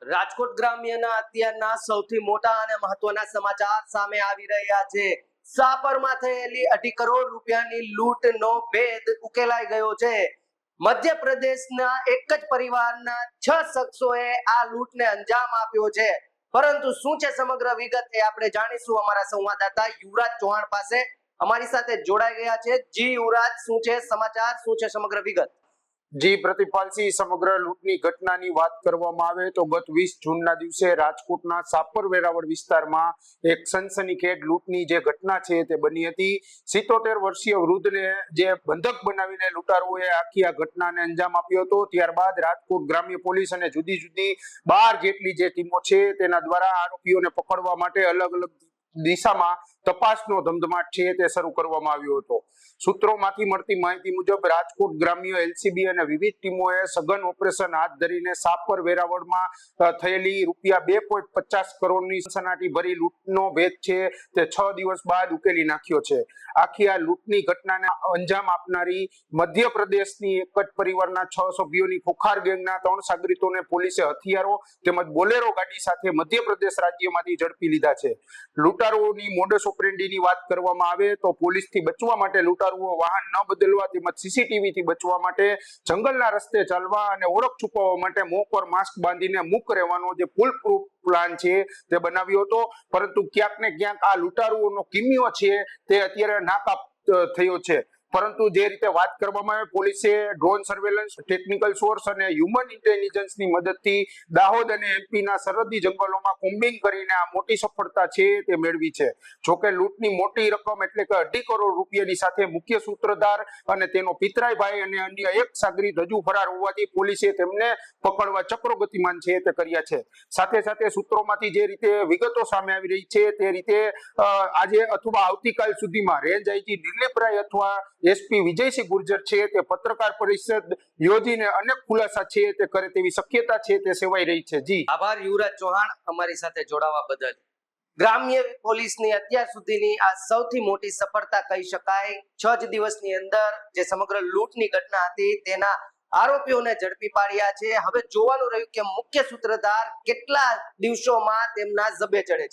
રાજકોટ ગ્રામ્યના અત્યારના સૌથી મોટા અને મહત્વના સમાચાર સામે આવી રહ્યા છે। સાપરમાં થયેલી 2.5 કરોડ રૂપિયાની લૂંટનો ભેદ ઉકેલાઈ ગયો છે। મધ્યપ્રદેશના એક જ પરિવારના 6 શખ્સોએ આ લૂંટને અંજામ આપ્યો છે। પરંતુ શું છે સમગ્ર વિગત એ આપણે જાણીશું અમારા સંવાદદાતા યુવરાજ ચૌહાણ પાસે અમારી સાથે જોડાઈ ગયા છે। જી યુવરાજ, શું છે સમાચાર, શું છે સમગ્ર વિગત? જી પ્રતિપાલસિંહ, સમગ્ર લૂંટની ઘટનાની વાત કરવામાં આવે તો ગત 20 જૂનના દિવસે રાજકોટના સાપર વેરાવળ વિસ્તારમાં એક સનસનીખેજ લૂંટની જે ઘટના છે તે બની હતી। 77 વર્ષીય વૃદ્ધને જે બંધક બનાવીને લૂંટારુઓએ આખી આ ઘટનાને અંજામ આપ્યો હતો। ત્યારબાદ રાજકોટ ગ્રામ્ય પોલીસ અને જુદી જુદી 12 જેટલી જે ટીમો છે તેના દ્વારા આરોપીઓને પકડવા માટે અલગ અલગ દિશામાં તપાસનો ધમધમાટ છે તે શરૂ કરવામાં આવ્યો હતો। સૂત્રોમાંથી મળતી માહિતી મુજબ રાજકોટ ગ્રામ્ય એલસીબી અને વિવિધ ટીમોએ સઘન ઓપરેશન હાથ ધરીને સાપર વેરાવળમાં થયેલી રૂપિયા 2.50 કરોડની સનાટી ભરી લૂંટનો ભેદ છે તે 6 દિવસ બાદ ઉકેલી નાખ્યો છે। આખી આ લૂંટની ઘટનાને અંજામ આપનારી મધ્યપ્રદેશની એક જ પરિવારના 6 સભ્યોની ખોખાર ગેંગના 3 સાગરીતોને પોલીસે હથિયારો તેમજ બોલેરો ગાડી સાથે મધ્યપ્રદેશ રાજ્યમાંથી ઝડપી લીધા છે। લૂંટારુઓની મોડસ ઓપરેન્ડીની વાત કરવામાં આવે તો પોલીસથી બચવા માટે લૂંટારુઓ વાહન ન બદલવા તેમજ સીસીટીવીથી બચવા માટે જંગલના રસ્તે ચાલવા અને ઓળખ છુપાવવા માટે મોં પર માસ્ક બાંધીને મૂક રહેવાનો જે ફૂલ પ્રૂફ પ્લાન છે તે બનાવ્યો હતો। પરંતુ ક્યાંક ને ક્યાંક આ લૂંટારુઓનો કિમિયો છે તે અત્યારે નાકાબ થયો છે। પરંતુ જે રીતે વાત કરવામાં આવે, પોલીસે ડ્રોન સર્વેલન્સ, ટેકનિકલ સોર્સ અને હ્યુમન ઇન્ટેલિજન્સની મદદથી દાહોદ અને એમપીના સરહદી જંગલોમાં કોમ્બિંગ કરીને આ મોટી સફળતા છે તે મેળવી છે। જોકે લૂંટની મોટી રકમ એટલે કે 2.5 કરોડ રૂપિયાની સાથે મુખ્ય સૂત્રધાર અને તેનો પિતરાઈ ભાઈ અને અન્ય એક સાગરીત હજુ ફરાર હોવાથી પોલીસે તેમને પકડવા ચક્રો ગતિમાન છે તે કર્યા છે। સાથે સાથે સૂત્રોમાંથી જે રીતે વિગતો સામે આવી રહી છે તે રીતે આજે અથવા આવતીકાલ સુધીમાં રેન્જ આઈજી દિલીપરાય અથવા એસપી વિજયસિંહ ગુર્જર છે તે પત્રકાર પરિષદ યોજીને અનેક ખુલાસા છે તે કરે તેવી શક્યતા છે તે સેવાઈ રહી છે। જી આભાર યુવરાજ ચૌહાણ અમારી સાથે જોડાવા બદલ। ગ્રામ્ય પોલીસની અત્યાર સુધીની આ સૌથી મોટી સફળતા કહી શકાય। 6 જ દિવસની અંદર જે સમગ્ર લૂંટની ઘટના હતી તેના આરોપીઓને ઝડપી પાડ્યા છે। હવે જોવાનું રહ્યું કે મુખ્ય સૂત્રધાર કેટલા દિવસોમાં તેમના જબે ચડે છે।